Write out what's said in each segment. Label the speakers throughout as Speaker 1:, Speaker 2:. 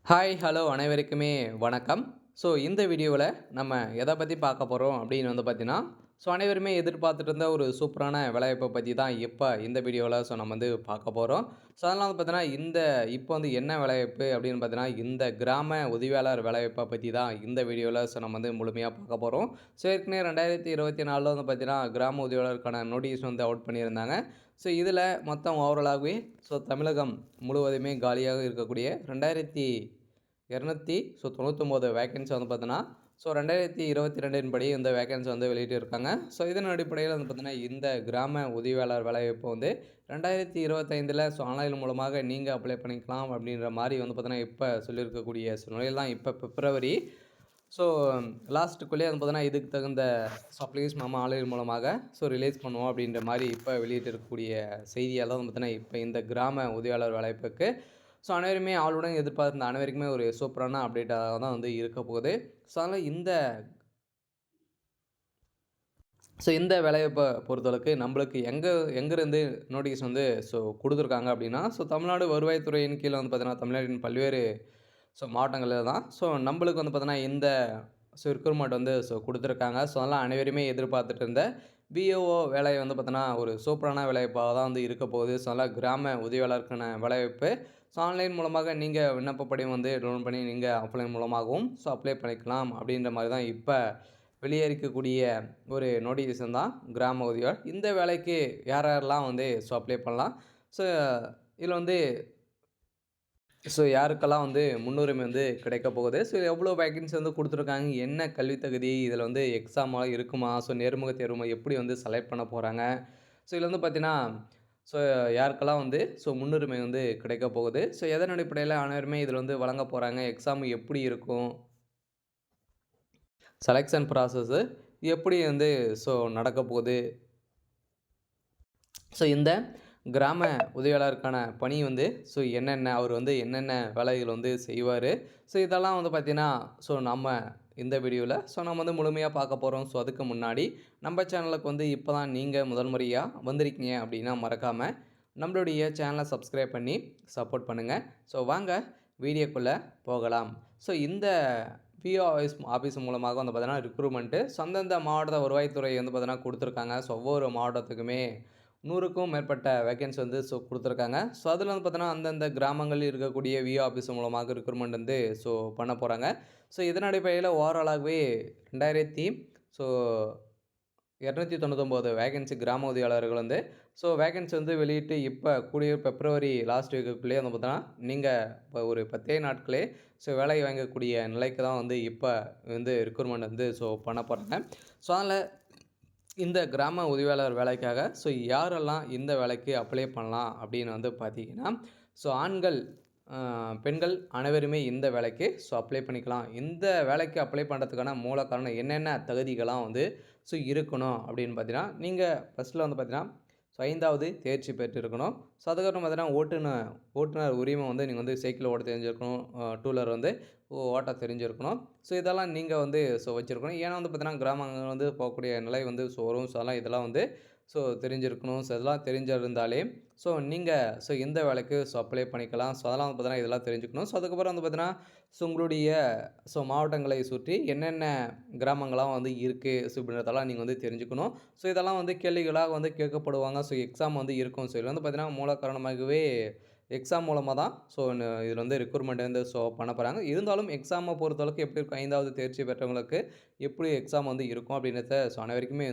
Speaker 1: Hi, hello அனைவருக்குமே வணக்கம். இந்த வீடியோவில் நம்ம எதை பற்றி பார்க்க போகிறோம் அப்படின்னு பார்த்தீங்கன்னா, அனைவருமே எதிர்பார்த்துட்டு இருந்த ஒரு சூப்பரான வேலைவாய்ப்பை பற்றி தான் இப்போ இந்த வீடியோவில் நம்ம பார்க்க போகிறோம். அதெல்லாம் பார்த்தீங்கன்னா, இப்போ என்ன வேலைவாய்ப்பு அப்படின்னு பார்த்தீங்கன்னா, இந்த கிராம உதவியாளர் வேலைவாய்ப்பை பற்றி தான் இந்த வீடியோவில் நம்ம முழுமையாக பார்க்க போகிறோம். ஏற்கனவே 2024 பார்த்தீங்கன்னா, கிராம உதவியாளருக்கான நோட்டீஸ் அவுட் பண்ணியிருந்தாங்க. இதில் மொத்தம் ஓவராலாகவே தமிழகம் முழுவதுமே காலியாக இருக்கக்கூடிய 2,299 வேக்கன்சி பார்த்தீங்கன்னா, 2022 படி இந்த வேக்கன்சி வெளியிட்டிருக்காங்க. இதன் அடிப்படையில் பார்த்தீங்கன்னா, இந்த கிராம உதவியாளர் வேலைவாய்ப்பு 2025ல் ஆன்லைன் மூலமாக நீங்கள் அப்ளை பண்ணிக்கலாம் அப்படின்ற மாதிரி பார்த்தீங்கன்னா, இப்போ சொல்லியிருக்கக்கூடிய சூழ்நிலையில் தான் இப்போ பிப்ரவரி லாஸ்ட்டுக்குள்ளேயே பார்த்தீங்கன்னா, இதுக்கு தகுந்த அப்ளிகேஷன் நம்ம ஆன்லைன் மூலமாக ரிலீஸ் பண்ணுவோம் அப்படின்ற மாதிரி இப்போ வெளியிட்டிருக்கக்கூடிய செய்தியால் தான் பார்த்தீங்கன்னா, இப்போ இந்த கிராம உதவியாளர் வேலைவாய்ப்புக்கு அனைவருமே ஆளுடன் எதிர்பார்த்த அனைவருக்குமே ஒரு சூப்பரான அப்டேட்டாக தான் இருக்க போகுது. அதனால் இந்த வேலைவாய்ப்பை பொறுத்தளவுக்கு நம்மளுக்கு எங்கேருந்து நோட்டீஸ் கொடுத்துருக்காங்க அப்படின்னா, தமிழ்நாடு வருவாய்த்துறையின் கீழே பார்த்தீங்கன்னா, தமிழ்நாட்டின் பல்வேறு மாவட்டங்களில் தான் நம்மளுக்கு பார்த்தீங்கன்னா, இந்த ரெக்ரூட்மெண்ட் கொடுத்துருக்காங்க. அதனால் அனைவருமே எதிர்பார்த்துட்டு இருந்த விஓஓ வேலை பார்த்தீங்கன்னா, ஒரு சூப்பரான வேலைவாய்ப்பாக தான் இருக்க போகுது. அதனால் கிராம உதவியாளருக்கான வேலைவாய்ப்பு ஆன்லைன் மூலமாக நீங்கள் விண்ணப்ப படிவம் டவுன்லோட் பண்ணி நீங்கள் ஆஃப்லைன் மூலமாகவும் அப்ளை பண்ணிக்கலாம் அப்படின்ற மாதிரி தான் இப்போ வெளியே இருக்கக்கூடிய ஒரு நோட்டிஃபிகேஷன் தான் கிராம உதவியாளர். இந்த வேலைக்கு யார் யாரெல்லாம் அப்ளை பண்ணலாம், இதில் யாருக்கெல்லாம் முன்னுரிமை கிடைக்க போகுது, எவ்வளோ வேக்கன்சி கொடுத்துருக்காங்க, என்ன கல்வி தகுதி, இதில் எக்ஸாமெலாம் இருக்குமா, நேர்முக தேர்வு எப்படி செலக்ட் பண்ண போகிறாங்க, இதில் பார்த்தீங்கன்னா யாருக்கெல்லாம் முன்னுரிமை கிடைக்க போகுது, எதன் அடிப்படையில் அனைவருமே இதில் வழங்க போகிறாங்க, எக்ஸாம் எப்படி இருக்கும், செலெக்ஷன் ப்ராசஸ்ஸு எப்படி நடக்க போகுது, இந்த கிராம உதவியாளருக்கான பணி என்னென்ன அவர் என்னென்ன வேலைகள் செய்வார், இதெல்லாம் பார்த்தீங்கன்னா நம்ம இந்த வீடியோவில் நம்ம முழுமையாக பார்க்க போகிறோம். அதுக்கு முன்னாடி நம்ம சேனலுக்கு இப்போ தான் நீங்கள் முதல் முறையாக வந்திருக்கீங்க அப்படின்னா மறக்காமல் நம்மளுடைய சேனலை சப்ஸ்கிரைப் பண்ணி சப்போர்ட் பண்ணுங்கள். வாங்க வீடியோக்குள்ளே போகலாம். இந்த பிஓ ஆஃபீஸ் மூலமாக பார்த்தீங்கன்னா ரெக்ரூட்மெண்ட்டு அந்தந்த மாவட்ட வருவாய்த்துறை பார்த்தீங்கன்னா கொடுத்துருக்காங்க. ஒவ்வொரு மாவட்டத்துக்குமே 100க்கும் மேற்பட்ட வேக்கன்சி கொடுத்துருக்காங்க. அதில் பார்த்தீங்கன்னா அந்தந்த கிராமங்களில் இருக்கக்கூடிய விஓ ஆஃபீஸ் மூலமாக ரெக்ரூட்மெண்ட் பண்ண போகிறாங்க. இதன் அடிப்படையில் ஓவராலாகவே 299 வேக்கன்சி கிராம உதவியாளர்கள் வேக்கன்சி வெளியிட்டு இப்போ கூடிய பிப்ரவரி லாஸ்ட் வீக்குள்ளேயே பார்த்தீங்கன்னா, நீங்கள் இப்போ ஒரு 10 நாட்களே வேலை வாங்கக்கூடிய நிலைக்கு தான் இப்போ ரெக்ரூட்மெண்ட் பண்ண போகிறாங்க. அதனால் இந்த கிராம உதவியாளர் வேலைக்காக யாரெல்லாம் இந்த வேலைக்கு அப்ளை பண்ணலாம் அப்படின்னு பார்த்தீங்கன்னா, ஆண்கள், பெண்கள் அனைவருமே இந்த வேலைக்கு அப்ளை பண்ணிக்கலாம். இந்த வேலைக்கு அப்ளை பண்ணுறதுக்கான மூல காரணம் என்னென்ன தகுதிகள்லாம் இருக்கணும் அப்படின்னு பார்த்தீங்கன்னா, நீங்கள் ஃபஸ்ட்டில் பார்த்தீங்கன்னா 5வது தேர்ச்சி பெற்றிருக்கணும். அதுக்கப்புறம் பார்த்தீங்கன்னா ஓட்டுநர் உரிமை நீங்கள் சைக்கிள் ஓட்ட தெரிஞ்சிருக்கணும், டூ வீலர் ஓட்ட தெரிஞ்சிருக்கணும். இதெல்லாம் நீங்கள் வச்சுருக்கணும். ஏன்னா பார்த்தீங்கன்னா கிராமங்கள் போகக்கூடிய நிலை வரும். அதெல்லாம் இதெல்லாம் தெரிஞ்சிருக்கணும். இதெல்லாம் தெரிஞ்சிருந்தாலே நீங்கள் இந்த வேலைக்கு அப்ளை பண்ணிக்கலாம். அதெல்லாம் பார்த்தீங்கன்னா இதெல்லாம் தெரிஞ்சுக்கணும். அதுக்கப்புறம் பார்த்தீங்கன்னா உங்களுடைய மாவட்டங்களை சுற்றி என்னென்ன கிராமங்கள்லாம் இருக்குது அப்படின்றதெல்லாம் நீங்கள் தெரிஞ்சுக்கணும். இதெல்லாம் கேள்விகளாக கேட்கப்படுவாங்க. எக்ஸாம் இருக்கும். இதில் பார்த்தீங்கன்னா மூல காரணமாகவே எக்ஸாம் மூலமாக தான் இதில் ரெக்ரூட்மெண்ட் பண்ண போகிறாங்க. இருந்தாலும் எக்ஸாமை பொறுத்தளவுக்கு எப்படி இருக்கும், 5வது தேர்ச்சி பெற்றவங்களுக்கு எப்படி எக்ஸாம் இருக்கும் அப்படின்றத அனைவருக்குமே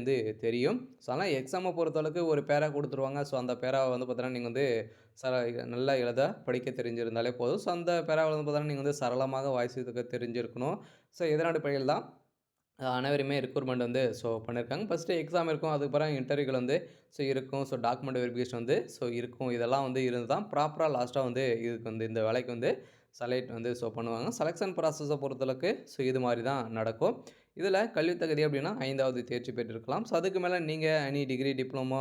Speaker 1: தெரியும். அதனால் எக்ஸாமை பொறுத்தளவுக்கு ஒரு பேரா கொடுத்துருவாங்க. அந்த பேராவை பார்த்தீங்கன்னா நீங்கள் நல்லா எழுத படிக்க தெரிஞ்சிருந்தாலே போதும். அந்த பேராவில் பார்த்தீங்கன்னா நீங்கள் சரளமாக வாசிக்க தெரிஞ்சிருக்கணும். இதன் அடிப்படையில் தான் அனைவருமே ரெக்ரூட்மெண்ட் பண்ணியிருக்காங்க. ஃபஸ்ட்டு எக்ஸாம் இருக்கும். அதுக்கப்புறம் இன்டர்வியூகள் இருக்கும். டாக்குமெண்ட் வெரிஃபிகேஷன் இருக்கும். இதெல்லாம் இருந்து தான் ப்ராப்பராக லாஸ்ட்டாக இதுக்கு இந்த வேலைக்கு செலக்ட் பண்ணுவாங்க. செலெக்ஷன் ப்ராசஸை பொறுத்தளவுக்கு இது மாதிரி தான் நடக்கும். இதில் கல்வி தகுதி அப்படின்னா 5வது தேர்ச்சி பெற்றிருக்கலாம். அதுக்கு மேலே நீங்கள் any degree, diploma,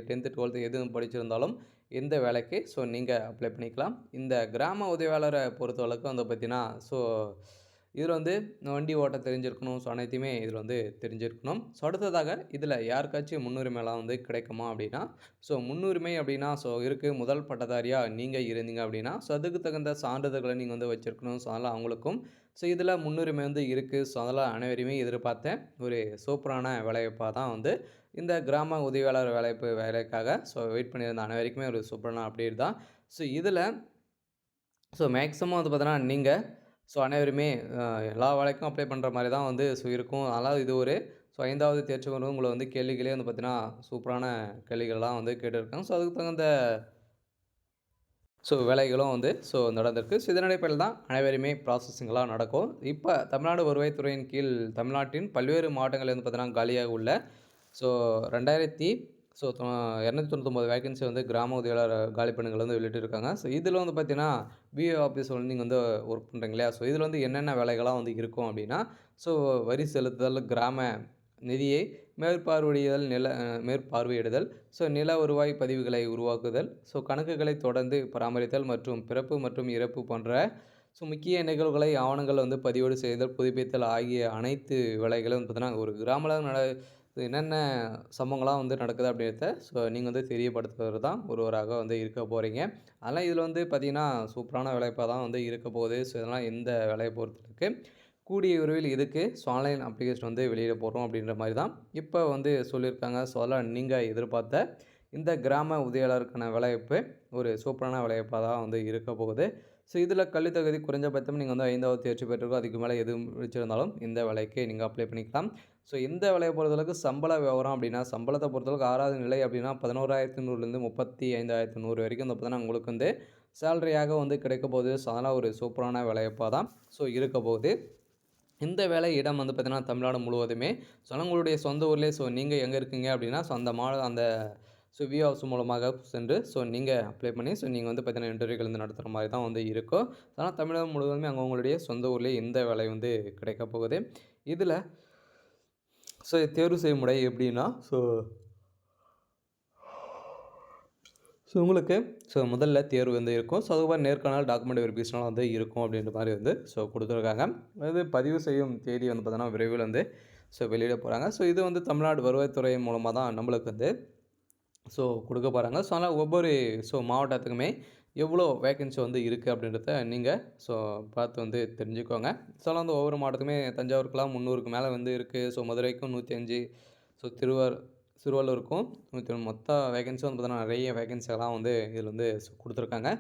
Speaker 1: 10th, 12th எதுவும் படிச்சிருந்தாலும் இந்த வேலைக்கு நீங்கள் அப்ளை பண்ணிக்கலாம். இந்த கிராம உதவியாளரை பொறுத்தளவுக்கு பார்த்தீங்கன்னா இதில வந்து வண்டி ஓட்ட தெரிஞ்சிருக்கணும். ஸோ அனைத்தையுமே இதில வந்து தெரிஞ்சிருக்கணும். ஸோ அடுத்ததாக இதில யாருக்காச்சும் முன்னுரிமைலாம் வந்து கிடைக்குமா அப்டின்னா, ஸோ முன்னுரிமை அப்டின்னா ஸோ இருக்கு. முதல் பட்டதாரியா நீங்க இருந்தீங்க அப்டின்னா, ஸோ அதுக்கு தகுந்த சான்றிதழ்கள நீங்க வந்து வச்சிருக்கணும். ஸோ அதெல்லாம் அவங்களுக்கும் ஸோ இதில முன்னுரிமை வந்து இருக்கு. ஸோ அதெல்லாம் அனைவரையுமே எதிர்பார்த்த ஒரு சூப்பரான வேலைவாய்ப்பா தான் வந்து இந்த கிராம உதவியாளர் வேலைக்காக ஸோ வெயிட் பண்ணியிருந்த அனைவருக்குமே ஒரு சூப்பரான அப்டேட் தான். ஸோ இதில ஸோ மேக்ஸிமம் வந்து பார்த்தீங்கன்னா, நீங்க ஸோ அனைவருமே அ எல்லா வேலைக்கும் அப்ளை பண்ற மாரி தான் வந்து இருக்கும். அதனால இது ஒரு ஸோ 5வது தேர்ச்சி பெறவங்க உங்கள வந்து கேள்விகளே வந்து பார்த்தீங்கன்னா, சூப்பரான கேள்விகள்லாம் வந்து கேட்டிருக்காங்க. ஸோ அதுக்கு தகுந்த ஸோ வேலைகளும் வந்து ஸோ நடந்திருக்கு. ஸோ இதன் அடிப்படையில தான் அனைவருமே ப்ராசஸிங்லாம் நடக்கும். இப்ப தமிழ்நாடு வருவாய்த்துறையின் கீழ் தமிழ்நாட்டின் பல்வேறு மாவட்டங்கள்ல வந்து பார்த்தீங்கன்னா, காலியாக உள்ள ஸோ 2000 ஸோ 299 வேக்கன்சி வந்து கிராம உதவியாளர் காலி பணிகள் வந்து வெளியிட்டிருக்காங்க. ஸோ இதில வந்து பார்த்தீங்கன்னா, விஏஓ ஆஃபீஸ்ல வந்து நீங்க வந்து ஒர்க் பண்றீங்க இல்லையா? ஸோ இதில வந்து என்னென்ன வேலைகள்லாம் வந்து இருக்கும் அப்டின்னா, ஸோ வரி செலுத்துதல், கிராம நிதியை மேற்பார்வையிடுதல், ஸோ நில வருவாய் பதிவுகளை உருவாக்குதல், ஸோ கணக்குகளை தொடர்ந்து பராமரித்தல் மற்றும் பிறப்பு மற்றும் இறப்பு போன்ற ஸோ முக்கிய நிகழ்வுகளை ஆவணங்கள் வந்து பதிவேடு செய்தல், புதுப்பித்தல் ஆகிய அனைத்து வேலைகளும் வந்து பார்த்தீங்கன்னா, ஒரு கிராமல என்னென்ன சம்பவங்கள்லாம் வந்து நடக்குது அப்படின்றத ஸோ நீங்க வந்து தெரியப்படுத்துவது தான் ஒருவராக வந்து இருக்க போறீங்க. அதெல்லாம் இதில வந்து பார்த்தீங்கன்னா, சூப்பரான வேலைவாய்ப்பா தான் வந்து இருக்க போகுது. ஸோ இதெல்லாம் இந்த வேலைய பொறுத்தவரைக்கு. கூடிய விரைவில் இதுக்கு ஸோ ஆன்லைன் அப்ளிகேஷன் வந்து வெளியிட போறோம் அப்படின்ற மாரி தான் இப்ப வந்து சொல்லியிருக்காங்க. ஸோ அதெல்லாம் நீங்க எதிர்பார்த்த இந்த கிராம உதவியாளருக்கான வேலைவாய்ப்பு ஒரு சூப்பரான வேலைவாய்ப்பா தான் வந்து இருக்க போகுது. ஸோ இதில கல்வி தகுதி குறைஞ்சபட்சம் நீங்க வந்து 5வது தேர்ச்சி பெற்றிருக்கோம். அதுக்கு மேல எதுவும் வச்சிருந்தாலும் இந்த வேலைக்கு நீங்க அப்ளை பண்ணிக்கலாம். ஸோ இந்த வேலைய பொறுத்தளவுக்கு சம்பள விவரம் அப்டின்னா, சம்பளத்த பொறுத்தளவுக்கு 6வது நிலை அப்டின்னா 11,100லேருந்து 35,100 வரைக்கும் வந்து பார்த்தீங்கன்னா, உங்களுக்கு வந்து சேலரியாக வந்து கிடைக்க போகுது. ஸோ அதெல்லாம் ஒரு சூப்பரான வேலைவாய்ப்பா தான் ஸோ இருக்க போகுது. இந்த வேலை இடம் வந்து பார்த்தீங்கன்னா, தமிழ்நாடு முழுவதுமே. ஸோ உங்களுடைய சொந்த ஊர்லயே ஸோ நீங்க எங்க இருக்கீங்க அப்டின்னா, ஸோ அந்த ஸோ விஏஓ ஆஃபீஸ் மூலமாக சென்று ஸோ நீங்க அப்ளை பண்ணி ஸோ நீங்க வந்து பார்த்தீங்கன்னா, இன்டர்வியூகள் வந்து நடத்துற மாரி தான் வந்து இருக்கும். ஆனா தமிழகம் முழுவதுமே அவங்கவங்களுடைய சொந்த ஊர்லயே இந்த வேலை வந்து கிடைக்க போகுது. இதில ஸோ தேர்வு செய்யும் முறை எப்டின்னா, ஸோ உங்களுக்கு ஸோ முதல்ல தேர்வு வந்து இருக்கும். ஸோ அதுக்கப்புறம் நேர்காணல், டாக்குமெண்ட் வெரிஃபிகேஷன்லாம் வந்து இருக்கும் அப்படின்ற மாரி வந்து ஸோ குடுத்துருக்காங்க. அது பதிவு செய்யும் தேதி வந்து பார்த்தீங்கன்னா, விரைவில் வந்து ஸோ வெளியிட போறாங்க. ஸோ இது வந்து தமிழ்நாடு வருவாய்த்துறை மூலமா தான் நம்மளுக்கு வந்து ஸோ குடுக்க போறாங்க. ஸோ அதனால ஒவ்வொரு ஸோ மாவட்டத்துக்குமே எவ்வளோ வேக்கன்சி வந்து இருக்கு அப்படின்றத நீங்க ஸோ பார்த்து வந்து தெரிஞ்சுக்கோங்க. ஸோ அதெல்லாம் வந்து ஒவ்வொரு மாவட்டத்துக்குமே தஞ்சாவூருக்குலாம் 300க்கு மேல வந்து இருக்கு. ஸோ மதுரைக்கும் 105 ஸோ திருவள்ளூருக்கும் 101 மொத்த வேக்கன்சி வந்து பார்த்தீங்கன்னா, நெறைய வேக்கன்சிலாம் வந்து இதில வந்து குடுத்துருக்காங்க.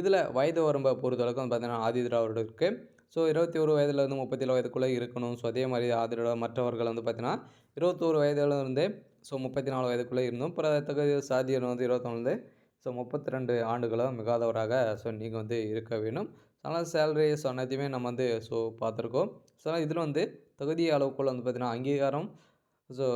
Speaker 1: இதில வயது வரம்ப பொறுத்தளவுக்கு வந்து பார்த்தீங்கன்னா, ஆதி திராவிடருக்கு ஸோ 21 வயதிலிருந்து 37 வயதுக்குள்ள இருக்கணும். ஸோ அதே மாரி ஆதி திராவிட மற்றவர்கள் வந்து பார்த்தீங்கன்னா, 21 வயதில இருந்தே ஸோ 34 வயதுக்குள்ள இருந்தும், பிறத்தகு சாதியினர் வந்து 21லேருந்து ஸோ 32 ஆண்டுகளும் மிகாதவராக ஸோ நீங்க வந்து இருக்க வேணும். அதனால சேலரிஸ் அனைத்தையுமே நம்ம வந்து ஸோ பார்த்துருக்கோம். ஸோ இதில வந்து தகுதி அளவுக்குள்ள வந்து பார்த்தீங்கன்னா, அங்கீகாரம் ஸோ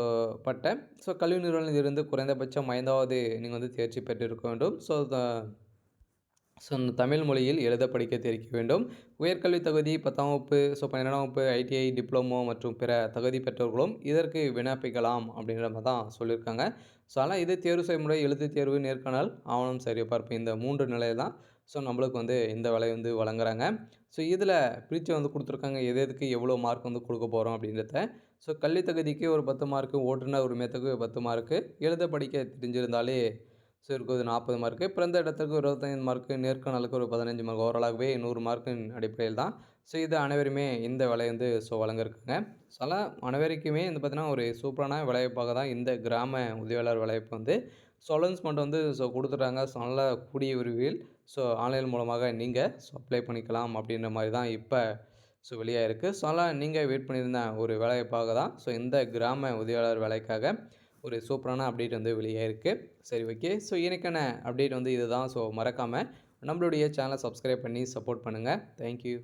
Speaker 1: ஸோ கல்வி நிறுவனத்தில் இருந்து குறைந்தபட்சம் 5வது நீங்க வந்து தேர்ச்சி பெற்றிருக்க வேண்டும். ஸோ தமிழ் மொழியில் எழுத படிக்க தெரிக்க வேண்டும். உயர்கல்வி தகுதி 10ஆம் வகுப்பு, ஸோ 12ஆம் வகுப்பு, ஐடிஐ, டிப்ளமோ மற்றும் பிற தகுதி பெற்றவர்களும் இதற்கு விண்ணப்பிக்கலாம் அப்படின்ற மாரி தான் சொல்லியிருக்காங்க. ஸோ அதனால் இது தேர்வு செய்முறை, எழுத்துத் தேர்வு, நேர்காணல், ஆவணம் சரிபார்ப்பு இந்த 3 நிலையில தான் ஸோ நம்மளுக்கு வந்து இந்த வேலைய வந்து வழங்குறாங்க. ஸோ இதில பிரிச்சு வந்து குடுத்துருக்காங்க. எது எதுக்கு எவ்வளோ மார்க் வந்து குடுக்க போறோம் அப்படின்றத. ஸோ கல்வி தகுதிக்கு ஒரு 10 மார்க்கு, ஓட்டுநர் உரிமத்துக்கு 10 மார்க்கு, எழுத படிக்க தெரிஞ்சிருந்தாலே ஸோ இருக்குது 40 மார்க்கு. பிறந்த இடத்திற்கு 25 மார்க்கு, நேர்காணலுக்கு ஒரு 15 மார்க். ஓவராலாகவே 100 மார்க்கின் அடிப்படையில் தான் ஸோ இது அனைவருமே இந்த வேலைய வந்து ஸோ வழங்கியிருக்காங்க. ஸோ அதெல்லாம் அனைவருக்குமே வந்து பார்த்தீங்கன்னா, ஒரு சூப்பரான வேலைவாய்ப்பாக தான் இந்த கிராம உதவியாளர் வேலைவாய்ப்பு வந்து ஸோ அலௌன்ஸ்மெண்ட் வந்து ஸோ குடுத்துட்டாங்க. ஸோ நல்லா கூடிய விரைவில் ஸோ ஆன்லைன் மூலமாக நீங்க ஸோ அப்ளை பண்ணிக்கலாம் அப்படின்ற மாரி தான் இப்ப ஸோ வெளியாயிருக்கு. ஸோ அதெல்லாம் நீங்க வெயிட் பண்ணியிருந்த ஒரு வேலைவாய்ப்பாக தான் ஸோ இந்த கிராம உதவியாளர் வேலைக்காக ஒரு சூப்பரான அப்டேட் வந்து வெளியாயிருக்கு. சரி ஓகே. ஸோ இன்னைக்கான அப்டேட் வந்து இதுதான். ஸோ மறக்காம நம்மளுடைய சேனல சப்ஸ்கிரைப் பண்ணி சப்போர்ட் பண்ணுங்க. Thank you.